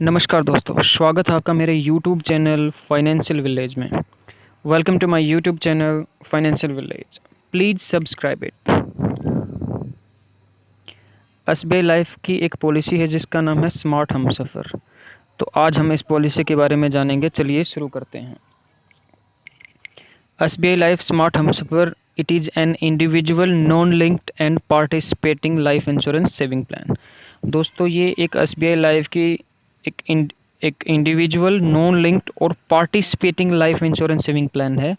नमस्कार दोस्तों, स्वागत है आपका मेरे यूट्यूब चैनल फाइनेंशियल विलेज में। Welcome to my YouTube channel financial village. Please subscribe it. SBI life की एक पॉलिसी है जिसका नाम है स्मार्ट हमसफ़र। तो आज हम इस पॉलिसी के बारे में जानेंगे। चलिए शुरू करते हैं। SBI life smart Humsafar it is an individual non linked and participating life insurance saving plan. दोस्तों, ये एक एसबीआई लाइफ की एक इंडिविजुअल नॉन लिंक्ड और participating life insurance saving plan है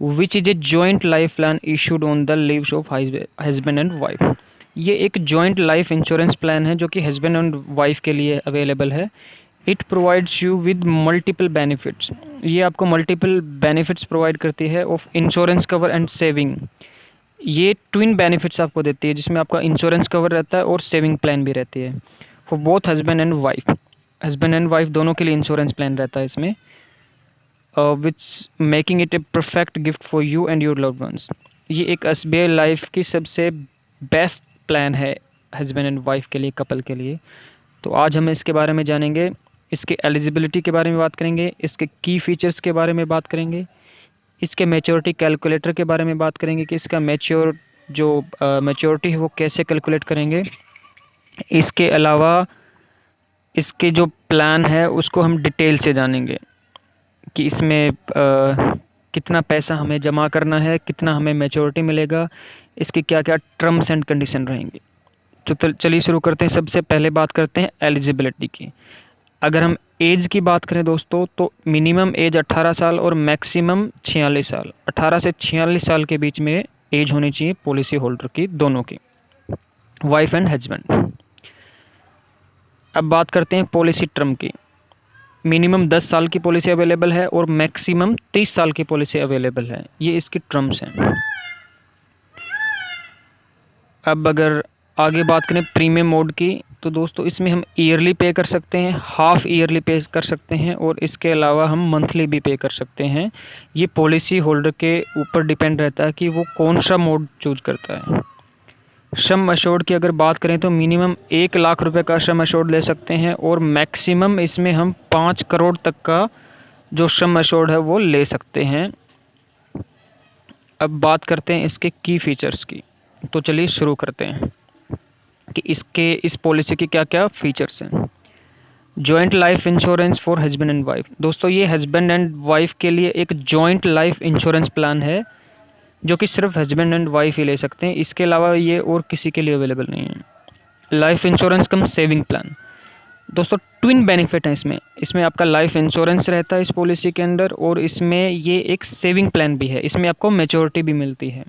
which is a joint life plan issued on the lives of husband and wife. ये एक joint life insurance plan है जो कि हस्बैंड एंड वाइफ के लिए अवेलेबल है। It provides you with multiple benefits. ये आपको मल्टीपल बेनिफिट्स प्रोवाइड करती है of insurance cover and saving. ये ट्विन बेनिफिट्स आपको देती है जिसमें आपका इंश्योरेंस कवर रहता है और सेविंग प्लान भी रहती है for both husband and wife. Husband and wife दोनों के लिए इंश्योरेंस प्लान रहता है इसमें, which making it a perfect gift for you and your loved ones. ये एक एसबीआई लाइफ की सबसे बेस्ट प्लान है हस्बैंड एंड वाइफ के लिए, कपल के लिए। तो आज हम इसके बारे में जानेंगे, इसके एलिजिबिलिटी के बारे में बात करेंगे, इसके की फीचर्स के बारे में बात करेंगे, इसके मैच्योरिटी कैलकुलेटर के बारे में बात करेंगे कि इसका मैच्योरिटी है वो कैसे कैलकुलेट करेंगे। इसके अलावा इसके जो प्लान है उसको हम डिटेल से जानेंगे कि इसमें कितना पैसा हमें जमा करना है, कितना हमें मैच्योरिटी मिलेगा, इसकी क्या क्या टर्म्स एंड कंडीशन रहेंगे। तो चलिए शुरू करते हैं। सबसे पहले बात करते हैं एलिजिबिलिटी की। अगर हम एज की बात करें दोस्तों, तो मिनिमम एज 18 साल और मैक्सिमम 46 साल। 18 से 46 साल के बीच में एज होनी चाहिए पॉलिसी होल्डर की, दोनों की, वाइफ एंड हस्बैंड। अब बात करते हैं पॉलिसी टर्म की। मिनिमम 10 साल की पॉलिसी अवेलेबल है और मैक्सिमम 30 साल की पॉलिसी अवेलेबल है। ये इसकी टर्म्स हैं। अब अगर आगे बात करें प्रीमियम मोड की, तो दोस्तों इसमें हम ईयरली पे कर सकते हैं, हाफ ईयरली पे कर सकते हैं और इसके अलावा हम मंथली भी पे कर सकते हैं। ये पॉलिसी होल्डर के ऊपर डिपेंड रहता है कि वो कौन सा मोड चूज करता है। सम अश्योर्ड की अगर बात करें तो मिनिमम 1 लाख रुपए का सम अश्योर्ड ले सकते हैं और मैक्सिमम इसमें हम 5 करोड़ तक का जो सम अश्योर्ड है वो ले सकते हैं। अब बात करते हैं इसके की फीचर्स की। तो चलिए शुरू करते हैं कि इस पॉलिसी के क्या क्या फीचर्स हैं। Joint life insurance for husband and wife. दोस्तों, ये हस्बैंड एंड वाइफ के लिए एक जॉइंट लाइफ इंश्योरेंस प्लान है जो कि सिर्फ हस्बैंड एंड वाइफ ही ले सकते हैं। इसके अलावा ये और किसी के लिए अवेलेबल नहीं है। लाइफ इंश्योरेंस कम सेविंग प्लान। दोस्तों, ट्विन बेनिफिट है इसमें। इसमें आपका लाइफ इंश्योरेंस रहता है इस पॉलिसी के अंदर और इसमें ये एक सेविंग प्लान भी है। इसमें आपको मैच्योरिटी भी मिलती है।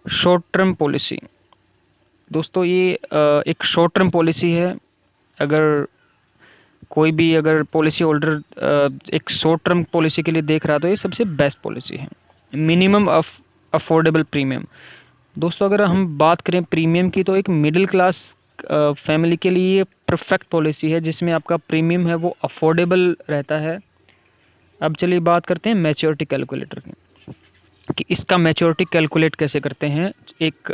Short term policy. दोस्तों, ये एक शॉर्ट टर्म पॉलिसी है। अगर कोई भी अगर पॉलिसी होल्डर एक शॉर्ट टर्म पॉलिसी के लिए देख रहा है तो ये सबसे बेस्ट पॉलिसी है। Minimum affordable premium. दोस्तों, अगर हम बात करें प्रीमियम की, तो एक मिडिल क्लास फैमिली के लिए ये परफेक्ट पॉलिसी है जिसमें आपका प्रीमियम है वो अफोर्डेबल रहता है। अब चलिए बात करते हैं मैच्योरिटी कैलकुलेटर की कि इसका मैच्योरिटी कैलकुलेट कैसे करते हैं। एक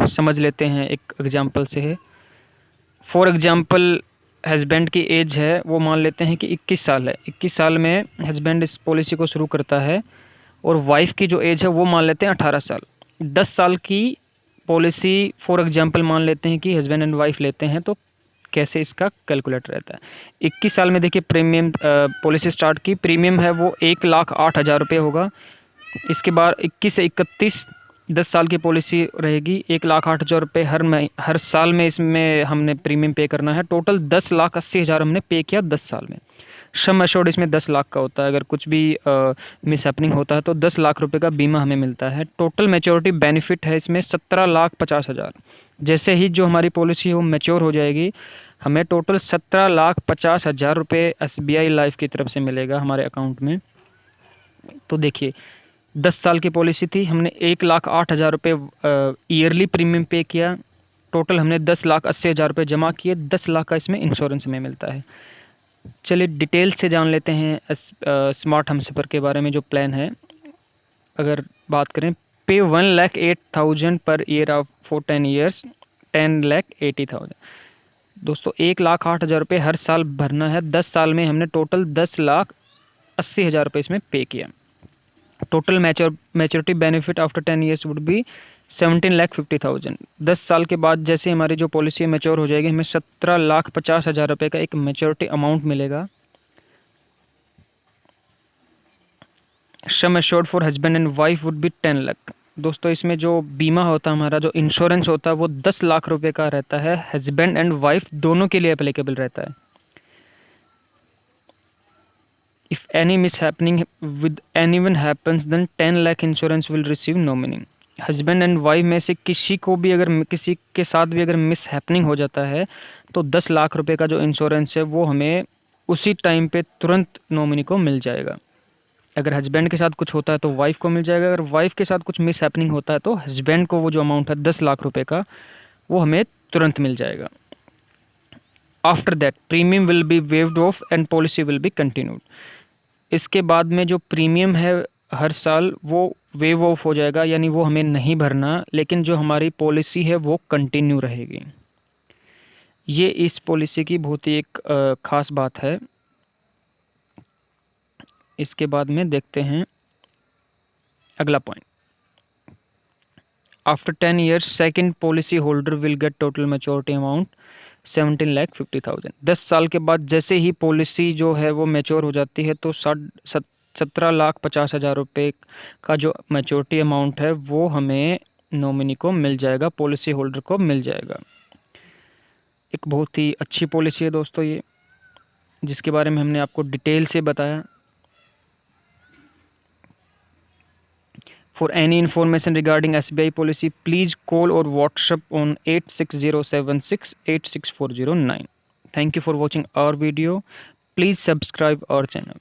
समझ लेते हैं, एक एग्जांपल से है। फॉर एग्जांपल, हस्बैंड की एज है वो मान लेते हैं कि 21 साल है। 21 साल में हस्बैंड इस पॉलिसी को शुरू करता है और वाइफ की जो एज है वो मान लेते हैं 18 साल। 10 साल की पॉलिसी फॉर एग्जांपल मान लेते हैं कि हस्बैंड एंड वाइफ लेते हैं, तो कैसे इसका कैलकुलेट रहता है। 21 साल में देखिए प्रीमियम पॉलिसी स्टार्ट की, प्रीमियम है वो 1,08,000 रुपये होगा। इसके बाद 21 से 31 10 साल की पॉलिसी रहेगी। 1,08,000 रुपये हर साल में इसमें हमने प्रीमियम पे करना है। टोटल 10,80,000 हमने पे किया 10 साल में। सम एश्योर्ड इसमें 10 लाख का होता है। अगर कुछ भी मिस हैपनिंग होता है तो 10 लाख रुपए का बीमा हमें मिलता है। टोटल मैच्योरिटी बेनिफिट है इसमें 17,50,000। जैसे ही जो हमारी पॉलिसी वो मैच्योर हो जाएगी, हमें टोटल 17,50,000 रुपये एसबीआई लाइफ की तरफ से मिलेगा हमारे अकाउंट में। तो देखिए, 10 साल की पॉलिसी थी, हमने 1,08,000 रुपये ईयरली प्रीमियम पे किया। टोटल हमने 10,80,000 रुपये जमा किए। 10 लाख का इसमें इंश्योरेंस हमें मिलता है। चलिए डिटेल से जान लेते हैं स्मार्ट हमसफ़र के बारे में जो प्लान है। अगर बात करें, पे 1,08,000 per year of for 10 years, 10,80,000। दोस्तों 1,08,000 रुपये हर साल भरना है। 10 साल में हमने टोटल 10,80,000 रुपये इसमें पे किया। Total maturity benefit after 10 years would be 17,50,000। 10 साल के बाद जैसे हमारी जो पॉलिसी मैच्योर हो जाएगी, हमें 17,50,000 रुपये का एक मैच्योरिटी अमाउंट मिलेगा। Sum assured for husband and wife would be 10 lakh. दोस्तों इसमें जो बीमा होता है, हमारा जो इंश्योरेंस होता है, वो 10 लाख रुपए का रहता है। हस्बैंड एंड वाइफ दोनों के लिए एप्लीकेबल रहता है। If any mishappening with any one happens then 10 lakh insurance will receive nominee. Husband and wife में से किसी को भी अगर किसी के साथ भी अगर मिस हैपनिंग हो जाता है तो 10 लाख रुपए का जो इंश्योरेंस है वो हमें उसी टाइम पे तुरंत नॉमिनी को मिल जाएगा। अगर हस्बैंड के साथ कुछ होता है तो वाइफ को मिल जाएगा। अगर वाइफ के साथ कुछ मिस हैपनिंग होता है तो हस्बैंड को वो जो अमाउंट है 10 लाख रुपए का, वो हमें तुरंत मिल जाएगा। After that premium will be waived of and policy will be continued. इसके बाद में जो प्रीमियम है हर साल वो वेव ऑफ हो जाएगा, यानी वो हमें नहीं भरना, लेकिन जो हमारी पॉलिसी है वो कंटिन्यू रहेगी। ये इस पॉलिसी की बहुत ही एक ख़ास बात है। इसके बाद में देखते हैं अगला point. After 10 years second policy holder will get total maturity amount 17,50,000। 10 साल के बाद जैसे ही पॉलिसी जो है वो मैच्योर हो जाती है तो 17,50,000 रुपये का जो मैच्योरिटी अमाउंट है वो हमें नॉमिनी को मिल जाएगा, पॉलिसी होल्डर को मिल जाएगा। एक बहुत ही अच्छी पॉलिसी है दोस्तों ये, जिसके बारे में हमने आपको डिटेल से बताया। For any information regarding SBI policy, please call or WhatsApp on 86076 86409. Thank you for watching our video. Please subscribe our channel.